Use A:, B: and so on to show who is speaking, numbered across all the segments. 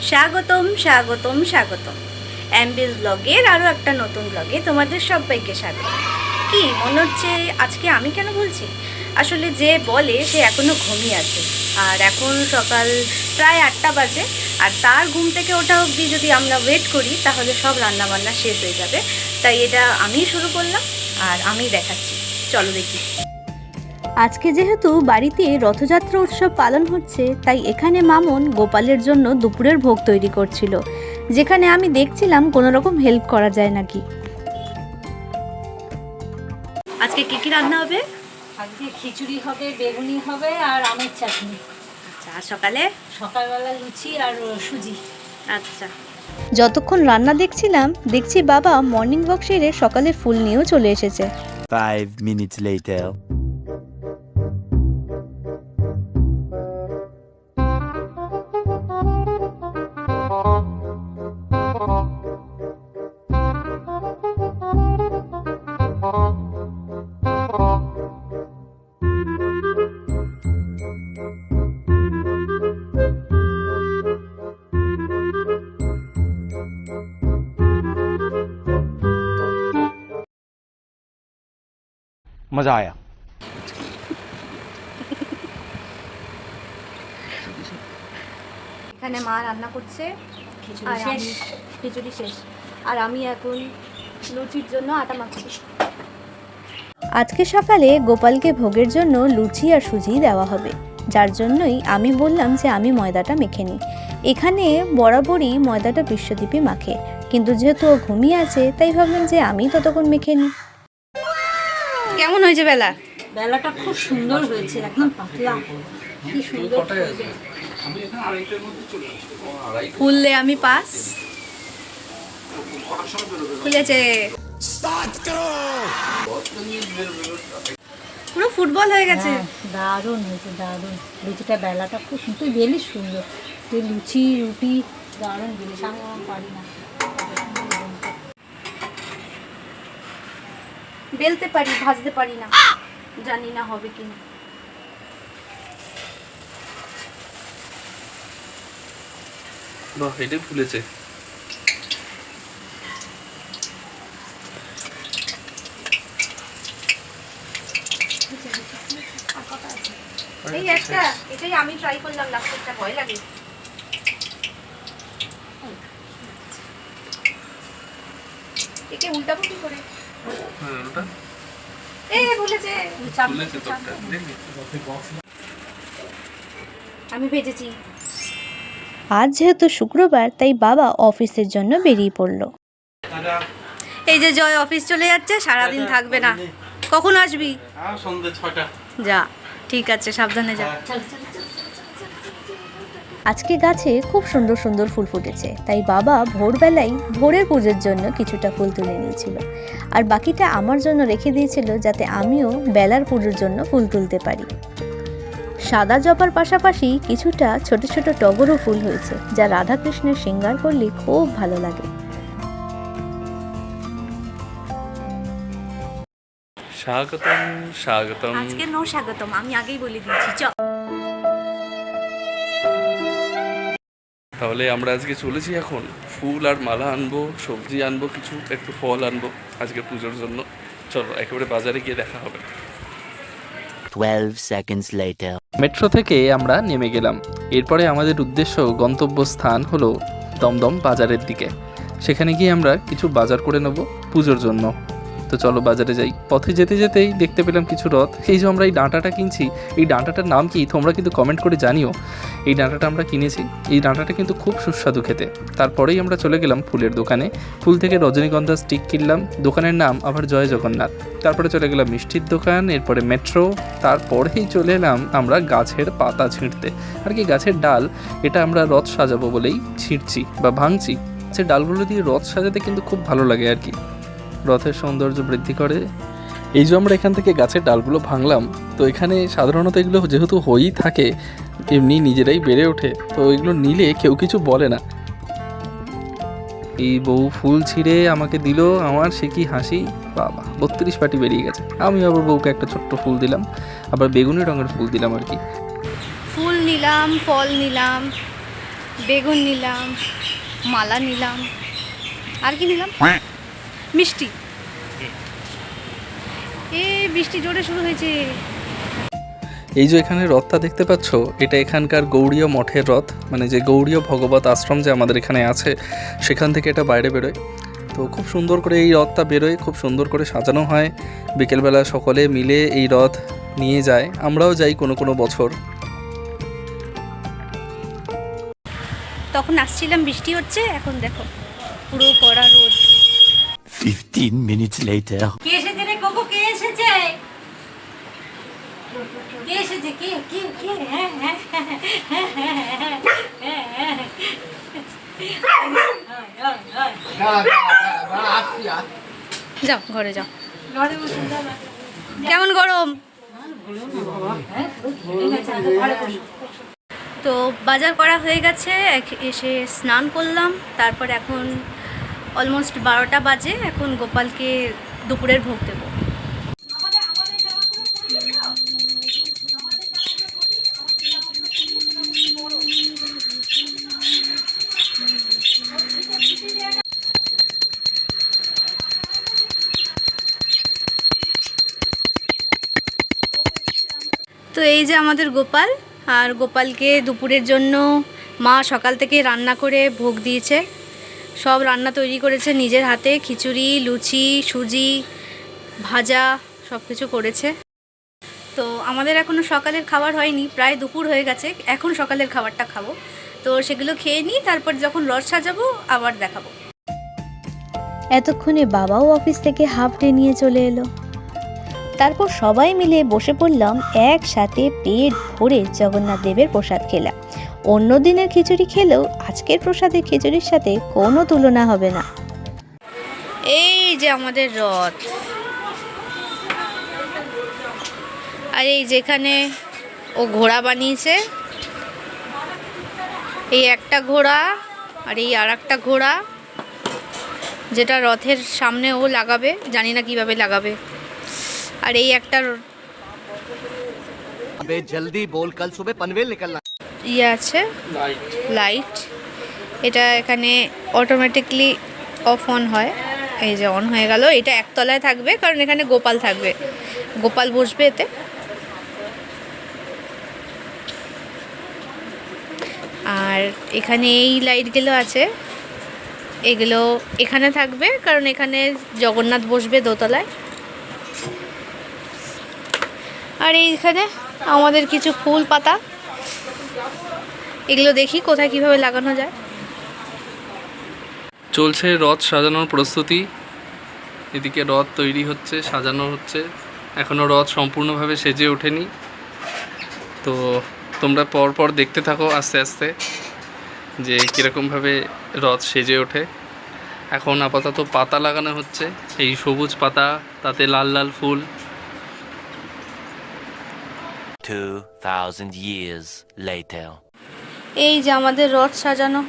A: স্বাগতম স্বাগতম স্বাগতম এমবিএস ব্লগের আরও একটা নতুন ব্লগে তোমাদের সবাইকে স্বাগত। কি মনে হচ্ছে আজকে আমি কেন বলছি? আসলে যে বলে সে এখনও ঘুমিয়ে আছে, আর এখন সকাল প্রায় 8টা বাজে, আর তার ঘুম থেকে ওঠা অবধি যদি আমরা ওয়েট করি তাহলে সব রান্নাবান্না শেষ হয়ে যাবে। তাই এটা আমিই শুরু করলাম আর আমিই দেখাচ্ছি, চলো দেখি। আজকে যেহেতু বাড়িতে রথযাত্রা উৎসব পালন হচ্ছে, তাই এখানে মামন গোপালের জন্য দুপুরের ভোগ তৈরি করছিল, যেখানে আমি দেখছিলাম কোনো রকম হেল্প করা যায় নাকি। আজকে কি কি রান্না হবে?
B: আজকে খিচুড়ি হবে, বেগুনি হবে আর আমের চাটনি।
A: আচ্ছা, আর সকালে?
B: সকালবেলা লুচি আর সুজি।
A: আচ্ছা। যতক্ষণ রান্না দেখছিলাম, দেখছি বাবা মর্নিং ওয়াক সেরে সকালের ফুল নিয়েও চলে এসেছে।
C: 5 minutes later.
D: मजा आया।
A: এখানে মা রান্না করছে,
B: খিচুড়ি শেষ।
A: খিচুড়ি শেষ, আর আমি এখন লুচির জন্য আটা মাখছি। আজকে সকালে গোপালকে ভোগের জন্য লুচি আর সুজি দেওয়া হবে, যার জন্যই আমি বললাম যে আমি ময়দাটা মেখে নিই। এখানে বরাবরই ময়দাটা বিশ্বদীপই মাখে, কিন্তু যেহেতু ও ঘুমিয়ে আছে তাই ভাবলাম যে আমি ততক্ষণ মেখে নিই। কেমন হয়েছে বেলা?
B: বেলাটা খুব সুন্দর হয়েছে, একদম পাতলা, কি সুন্দর।
A: ফুললে আমি পাস। খুলেছে, পুরো ফুটবল হয়ে গেছে।
B: দারুণ হয়েছে, দারুণ। লুচিটা বেলাটা খুব সুন্দর, তুই বেলিস সুন্দর। তুই লুচি রুটি দারুণ বেলিস, আমি পারি না।
A: বেলতে পারি, ভাজতে পারি না, জানি না হবে কিনা।
E: বাহ, এটাই ফুলেছে।
A: এই একটা, এটাই আমি ট্রাই করলাম, লাস্টেরটা ভয় লাগে। একে উল্টাবো কি করে?
E: হ্যাঁ, ওটা
A: এই ভুলেছে।
E: ফুলেছে তোরটা, দেখবি?
A: আমি ভেজেছি। আজ যেহেতু শুক্রবার, তাই বাবা অফিসের জন্য বেরিয়ে পড়লো। এই যে জয় অফিস চলে যাচ্ছে, সারাদিন থাকবে না। কখন আসবি?
E: সন্ধ্যে 6টা।
A: যা, ঠিক আছে, সাবধানে যা। আজকে গাছে খুব সুন্দর সুন্দর ফুল ফুটেছে, তাই বাবা ভোরবেলায় ভোরের পুজোর জন্য কিছুটা ফুল তুলে নিয়েছিল, আর বাকিটা আমার জন্য রেখে দিয়েছিল, যাতে আমিও বেলার পুজোর জন্য ফুল তুলতে পারি। সাদা জবার পাশাপাশি কিছুটা ছোট ছোট টগরও ফুল হয়েছে, যা রাধাকৃষ্ণের শৃঙ্গার করলে খুব ভালো লাগে।
E: স্বাগতম স্বাগতম।
A: আজকে নো স্বাগতম, আমি আগেই বলে দিয়েছি। চ
E: তাহলে আমরা আজকে চলেছি, এখন ফুল আর মালা আনবো, সবজি আনবো, কিছু একটু ফল আনবো আজকে পুজোর জন্য। চলো একেবারে বাজারে গিয়ে দেখা হবে।
C: 12 seconds later.
F: মেট্রো থেকে আমরা নেমে গেলাম। এরপরে আমাদের উদ্দেশ্য গন্তব্যস্থান হলো দমদম বাজারের দিকে। সেখানে গিয়ে আমরা কিছু বাজার করে নেব পুজোর জন্য। তো চলো বাজারে যাই। পথে যেতে যেতেই দেখতে পেলাম কিছু রথ। এই যে আমরা এই ডাঁটাটা কিনছি, এই ডাঁটাটার নাম কি তোমরা কিন্তু কমেন্ট করে জানিও। এই ডাঁটাটা আমরা কিনেছি, এই ডাঁটাটা কিন্তু খুব সুস্বাদু খেতে। তারপরেই আমরা চলে গেলাম ফুলের দোকানে। ফুল থেকে রজনীগন্ধা স্টিক কিনলাম, দোকানের নাম আবার জয় জগন্নাথ। তারপরে চলে গেলাম মিষ্টির দোকান, এরপরে মেট্রো, তারপরেই চলে এলাম আমরা গাছের পাতা ছিঁড়তে। আর কি গাছের ডাল, এটা আমরা রথ সাজাবো বলেই ছিঁড়ছি বা ভাঙছি। গাছের ডালগুলো দিয়ে রথ সাজাতে কিন্তু খুব ভালো লাগে আর কি, রথের সৌন্দর্য বৃদ্ধি করে। এই যে আমরা এখান থেকে গাছের ডালগুলো ভাঙলাম, তো এখানে সাধারণত এগুলো যেহেতু হয়েই থাকে, এমনি নিজেরাই বেড়ে ওঠে, তো এগুলো নিলে কেউ কিছু বলে না। এই বউ ফুল ছিঁড়ে আমাকে দিল, আমার সে কি হাসি, বাবা 32 পাটি বেরিয়ে গেছে। আমি আবার বউকে একটা ছোট্ট ফুল দিলাম, আবার বেগুনি রঙের ফুল দিলাম আর কি।
A: ফুল নিলাম, ফল নিলাম, বেগুন নিলাম, মালা নিলাম, আর কি নিলাম, মিষ্টি। বৃষ্টি জোরে শুরু হয়েছে।
F: এই যে এখানে রথটা দেখতে পাচ্ছ, এটা এখানকার গৌড়ীয় মঠের রথ, মানে যে গৌড়ীয় ভগবত আশ্রম যে আমাদের এখানে আছে সেখান থেকে এটা বাইরে বেরোয়। তো খুব সুন্দর করে এই রথটা বেরোয়, খুব সুন্দর করে সাজানো হয়। বিকেলবেলা সকলে মিলে এই রথ নিয়ে যায়, আমরাও যাই কোনো কোনো বছর।
A: তখন আসছিলাম বৃষ্টি হচ্ছে, এখন দেখো পুরো কড়া রোদ।
C: 15 minutes later.
B: কে এসেছে রে কোকো? কে এসেছে? কে এসেছে? কে কে কে?
A: যাও ঘরে যাও।
B: ঘরে বসে যাও না।
A: কেমন গরম। তো বাজার করা হয়ে গেছে, এসে স্নান করলাম, তারপর এখন অলমোস্ট 12টা বাজে। এখন গোপালকে দুপুরের ভোগ দেবো। তো এই যে আমাদের গোপাল, আর গোপালকে দুপুরের জন্য মা সকাল থেকে রান্না করে ভোগ দিয়েছে। সব রান্না তৈরি করেছে নিজের হাতে, খিচুড়ি, লুচি, সুজি, ভাজা সব কিছু করেছে। তো আমাদের এখনও সকালের খাবার হয়নি, প্রায় দুপুর হয়ে গেছে, এখন সকালের খাবারটা খাবো। তো সেগুলো খেয়ে নিই, তারপর যখন রথ সাজাবো আবার দেখাবো।
G: এতক্ষণে বাবাও অফিস থেকে হাফ ডে নিয়ে চলে এলো। তারপর সবাই মিলে বসে পড়লাম, একসাথে পেট ভরে জগন্নাথ দেবের প্রসাদ খেলাম। অন্য দিনের খিচুড়ি খেলেও আজকের প্রসাদের খিচুড়ির সাথে কোনো তুলনা হবে না।
A: এই যে আমাদের রথ, আর এই যেখানে ও ঘোড়া বানিয়েছে, এই একটা ঘোড়া আর এই আর একটা ঘোড়া, যেটা রথের সামনে ও লাগাবে, জানি না কিভাবে লাগাবে। আর এই একটা
H: जल्दी बोल, कल सुबह पनवेल निकलना।
A: ইয়ে আছে লাইট, এটা এখানে অটোমেটিকলি অফ অন হয়। এই যে অন হয়ে গেল। এটা একতলায় থাকবে, কারণ এখানে গোপাল থাকবে, গোপাল বসবে এতে। আর এখানে এই লাইটগুলো আছে, এগুলো এখানে থাকবে, কারণ এখানে জগন্নাথ বসবে দোতলায়। আর এইখানে আমাদের কিছু ফুল পাতা, এগুলো দেখি কোথায় কিভাবে লাগানো যায়।
F: চলছে রথ সাজানোর প্রস্তুতি, এদিকে রথ তৈরি হচ্ছে, সাজানো হচ্ছে। এখনও রথ সম্পূর্ণভাবে সেজে ওঠেনি। তো তোমরা পরপর দেখতে থাকো আস্তে আস্তে যে কীরকমভাবে রথ সেজে ওঠে। এখন আপাতত পাতা লাগানো হচ্ছে, এই সবুজ পাতা, তাতে লাল লাল ফুল।
C: 2000 years later.
A: এই যে আমাদের রথ সাজানো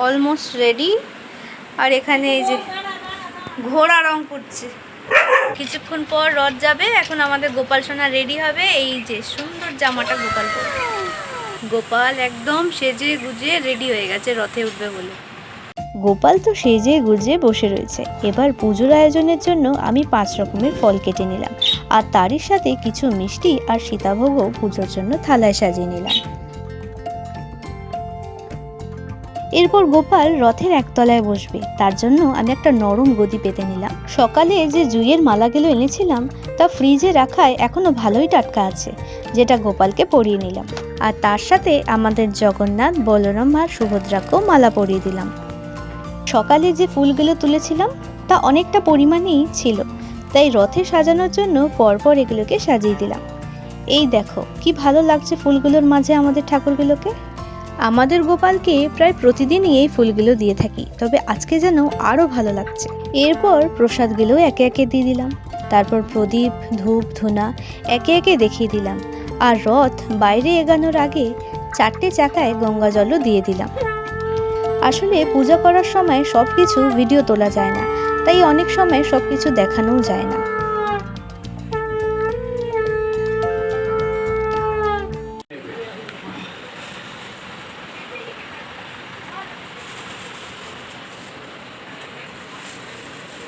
A: অলমোস্ট রেডি। আর এখানে এই যে ঘোড়া রং করছে। কিছুক্ষণ পর রথ যাবে, এখন আমাদের গোপাল সোনা রেডি হবে। এই যে সুন্দর জামাটা গোপাল পরবে। গোপাল একদম সেজে গুজে রেডি হয়ে গেছে রথে উঠবে বলে।
G: গোপাল তো সেজে গুজে বসে রয়েছে। এবার পুজোর আয়োজনের জন্য আমি 5 রকমের ফল কেটে নিলাম, আর তারই সাথে কিছু মিষ্টি আর সীতাভোগও পুজোর জন্য থালায় সাজিয়ে নিলাম। এরপর গোপাল রথের একতলায় বসবে, তার জন্য আমি একটা নরম গদি পেতে নিলাম। সকালে যে জুঁইয়ের মালাগুলো এনেছিলাম তা ফ্রিজে রাখায় এখনো ভালোই টাটকা আছে, যেটা গোপালকে পরিয়ে নিলাম। আর তার সাথে আমাদের জগন্নাথ, বলরাম আর সুভদ্রাকেও মালা পরিয়ে দিলাম। সকালে যে ফুলগুলো তুলেছিলাম তা অনেকটা পরিমাণেই ছিল, তাই রথে সাজানোর জন্য পরপর এগুলোকে সাজিয়ে দিলাম। এই দেখো কি ভালো লাগছে ফুলগুলোর মাঝে আমাদের ঠাকুরগুলোকে। আমাদের গোপালকে প্রায় প্রতিদিনই এই ফুলগুলো দিয়ে থাকি, তবে আজকে যেন আরও ভালো লাগছে। এরপর প্রসাদগুলো একে একে দিয়ে দিলাম, তারপর প্রদীপ, ধূপ, ধুনা একে একে দেখিয়ে দিলাম। আর রথ বাইরে এগানোর আগে 4টে চাকায় গঙ্গা জলও দিয়ে দিলাম। আসলে পূজা করার সময় সব কিছু ভিডিও তোলা যায় না, তাই অনেক সময় সব কিছু দেখানোও যায় না।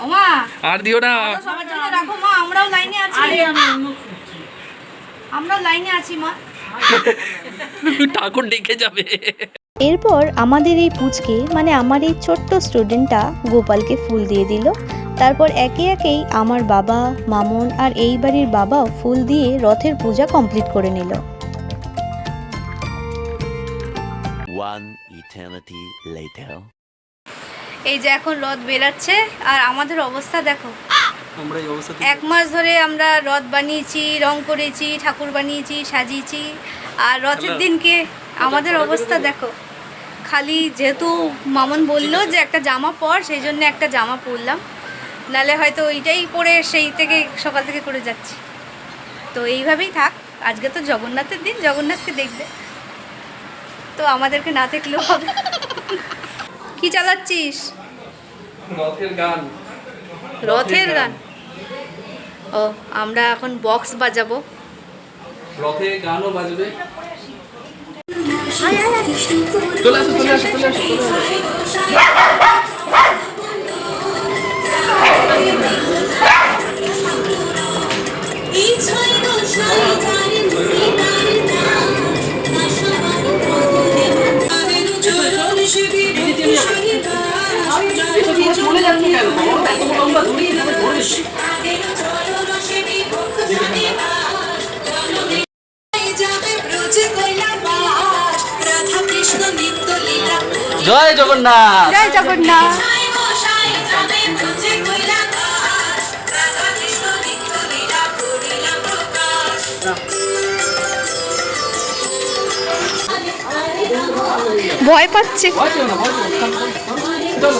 A: ওমা
E: আর দিও না।
A: সবার জন্য রাখো মা, আমরাও লাইনে আছি। আমরাও লাইনে আছি মা।
E: ঠাকুর ডেকে যাবে।
G: এরপর আমাদের এই পুচকে মানে আমার এই ছোট্ট স্টুডেন্টটা গোপালকে ফুল দিয়ে দিল। তারপর একে একেই আমার বাবা, মামুন আর এই বাড়ির বাবাও ফুল দিয়ে রথের পূজা কমপ্লিট করে নিল।
C: One eternity later.
A: এই যে এখন রথ বেরাচ্ছে আর আমাদের অবস্থা দেখো।
E: আমরা এই অবস্থা
A: 1 মাস ধরে আমরা রথ বানিয়েছি, রং করেছি, ঠাকুর বানিয়েছি, সাজিয়েছি, আর রথের দিনকে আমাদের অবস্থা দেখো। খালি যেহেতু মামুন বললো যে একটা জামা পর, সেই জন্য একটা জামা পরলাম, নালে হয়তো ওইটাই পরে সেই থেকে সকাল থেকে করে যাচ্ছি। তো এইভাবেই থাক। আজকে তো জগন্নাথের দিন, জগন্নাথকে দেখবে, তো আমাদেরকে না দেখলেও হবে। কি চালাচ্ছিস?
E: রথের গান।
A: রথের গান। ও, আমরা এখন বক্স বাজাবো।
E: রথে গানও বাজবে। চলে আসো, চলে আসো, চলে আসো, চলে আসো। জয় জগন্নাথ।
A: জয় জগন্নাথ। ভয় পাচ্ছে।
E: ভয় পেও না, ভয় পেও না। চলো,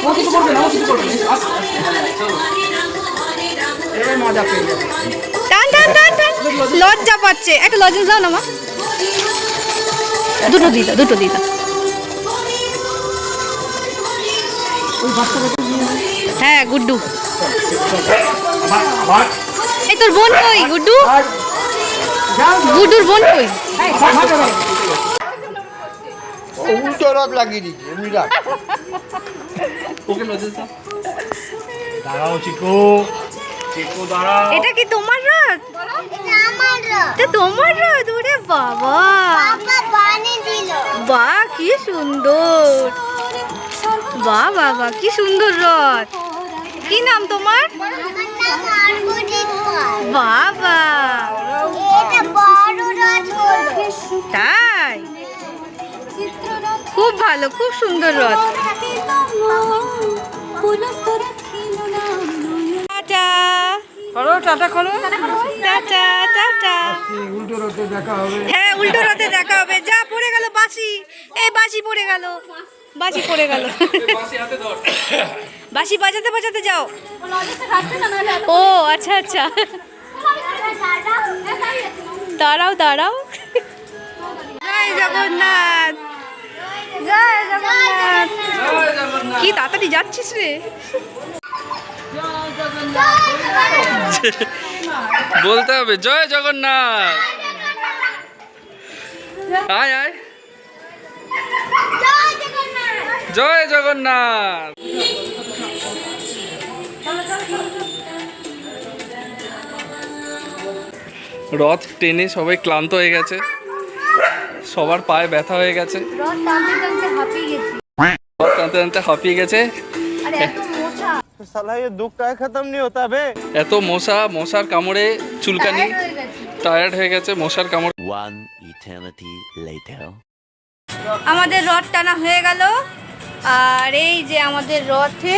E: ও কিছু করবে না, ও কিছু করবে না। আস্তে আস্তে, চলো। এবার মজা পেয়ে যাবে।
A: টান টান টান টান। লজ্জা পাচ্ছে। একটা লজেন্স দাও না মা। দুটো দিদা, দুটো দিদা। হ্যাঁ, গুড্ডু। এই তোর বোন কই গুড্ডু? গুড্ডুর বোন কই?
H: उल्टो रथ लगी दी एमनी राख
E: ওকে লজেন্স দাও।
D: দাঁড়াও চিকু, চিকু দাঁড়াও।
A: এটা কি তোমার রথ? এটা তোমার রথ? ওরে বাবা, বাহ কি সুন্দর। বাহ বাবা, কি সুন্দর রথ। কি নাম তোমার? বাবা, তাই? খুব ভালো, খুব সুন্দর রথ। টাটা
B: করো, টাটা করো।
A: Tata tata.
D: উল্টো রথে দেখা হবে।
A: হ্যাঁ, উল্টো রথে দেখা হবে। যা পড়ে গেল বাঁশি, এই বাঁশি পড়ে গেল, বাঁশি পড়ে গেল।
E: বাঁশি হাতে ধর।
A: বাঁশি বাজাতে বাজাতে যাও। ও আচ্ছা আচ্ছা, দাঁড়াও দাঁড়াও। জয় জগন্নাথ, জয় জগন্নাথ।
E: জয় জগন্নাথ।
A: কি তাড়াতাড়ি যাচ্ছিস রে।
E: বলতে হবে জয় জগন্নাথ। আয় আয়, জয় জগন্নাথ। রথ টেনে সবাই ক্লান্ত হয়ে গেছে, সবার পায়ে ব্যথা হয়ে গেছে, রথ টানতে টানতে হাঁপিয়ে গেছে।
H: साला ये दुख का खत्म नहीं होता बे
E: এত মশার কামড়ে চুলকানি, টায়ার্ড হয়ে গেছে মশার কামড়ে।
C: One eternity later.
A: আমাদের রথ টানা হয়ে গেল, আর এই যে আমাদের রথে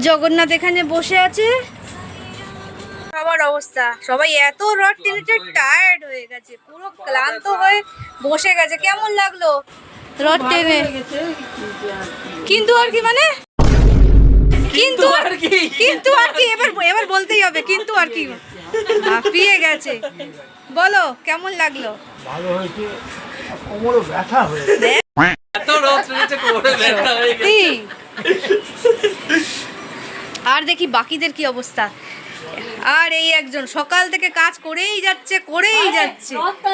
A: জগন্নাথ এখানে বসে আছে। সবার অবস্থা, সবাই এত রথ টেনেছে, টায়ার্ড হয়ে গেছে, পুরো ক্লান্ত হয়ে বসে গেছে। কেমন লাগলো রথ টেনে? কিন্তু আর কি মানে, কিন্তু আর কি, কিন্তু আর কি, এবার বলতেই হবে কিন্তু আর কি। হাঁপিয়ে গেছে। বলো কেমন লাগলো?
D: ভালো হয়েছে, কোমরে ব্যথা হয়েছে।
E: এত রথ টেনেছে কোমরে ব্যথা হয়ে গেছে।
A: কি? আর দেখি বাকিদের কি অবস্থা। আর এই একজন সকাল থেকে কাজ করেই যাচ্ছে, করেই যাচ্ছে।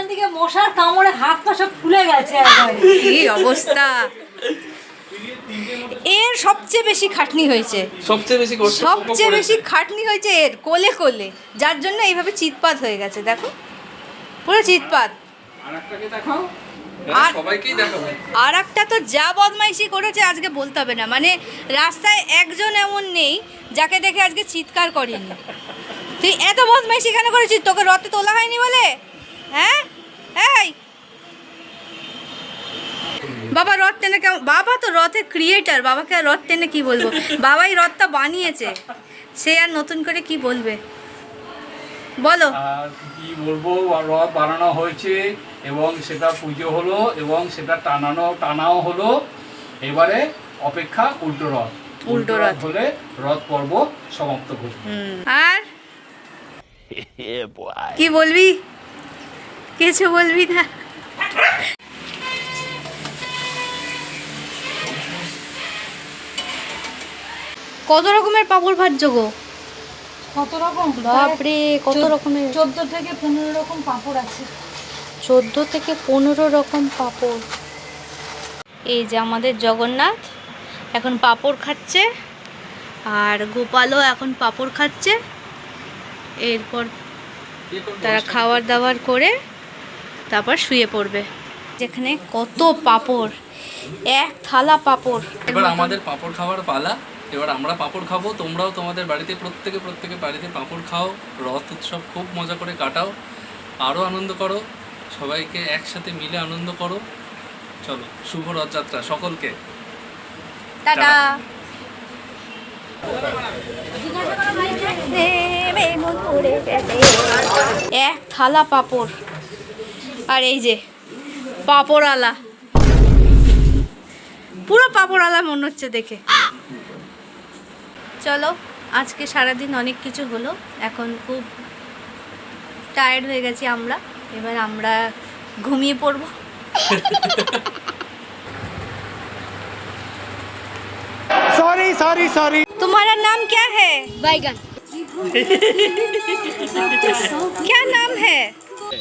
B: দিকে মশার কামড়ে হাত পা সব ফুলে গেছে একবারে।
A: কি অবস্থা। এর সবচেয়ে বেশি খাটনি হয়েছে,
E: সবচেয়ে বেশি করছে
A: সবচেয়ে বেশি খাটনি হয়েছে এর কোলে কোলে, যার জন্য এইভাবে চিৎপাত হয়ে গেছে। দেখো পুরো চিৎপাত।
E: আরেকটাকে দেখাও,
A: আর-
E: সবাইকেই দেখাবো।
A: আর একটা তো যা বদমাইশি করেছে আজকে বলতে হবে না, মানে রাস্তায় একজন এমন নেই যাকে দেখে আজকে চিৎকার করেনি। তুই এত বদমাইশি কেন করেছিস? তোকে রথে তোলা হয়নি বলে? হ্যাঁ এই বাবা রথ টেনে কেমন? বাবা তো রথের ক্রিয়েটার, বাবাকে আর রথ টেনে কি বলবো? বাবাই রথটা বানিয়েছে, সে আর নতুন করে কি বলবে বলো?
I: আর কি বলবো, রথ বানানো হয়েছে এবং সেটা পুজো হলো এবং সেটা টানাও হলো। এবারে অপেক্ষা উল্টো রথ।
A: উল্টো রথ
I: হলে রথ পর্ব সমাপ্ত করবে।
A: আর
C: Yeah, boy.
A: কি বলবি? কিছু বলবি না? কত রকমের পাপড় ভাজছো গো?
B: কত রকম?
A: বাপরে কত রকমের!
B: 14 থেকে 15 রকম পাঁপড় আছে।
A: 14 থেকে 15 রকম পাপড়। এই যে আমাদের জগন্নাথ এখন পাপড় খাচ্ছে, আর গোপালও এখন পাপড় খাচ্ছে। এরপর তারা খাবার দাবার করে তারপর শুয়ে পড়বে। যেখানে কত পাপড়, এক থালা পাপড়।
E: এবার আমাদের পাঁপড় খাওয়ার পালা। এবার আমরা পাঁপড় খাবো, তোমরাও তোমাদের বাড়িতে প্রত্যেকে বাড়িতে পাঁপড় খাও, রথ উৎসব খুব মজা করে কাটাও, আরও আনন্দ করো, সবাইকে একসাথে মিলে আনন্দ করো। চলো, শুভ রথযাত্রা সকলকে।
A: টাটা। এক থালা পাপড়, আর এই যে পাপড়ালা, পুরো পাপড়ালা মনে হচ্ছে দেখে। চলো, আজকে সারাদিন অনেক কিছু হলো, এখন খুব টায়ার্ড হয়ে গেছি আমরা, এবার আমরা ঘুমিয়ে পড়বো।
H: सॉरी
A: तुम्हारा नाम क्या है?
J: बैगन।
A: क्या नाम है?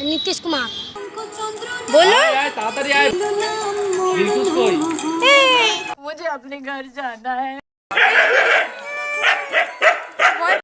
J: नीतीश कुमार।
A: बोलो।
E: তাড়াতাড়ি আয়, দিলখুশ কই?
A: मुझे अपने घर जाना है।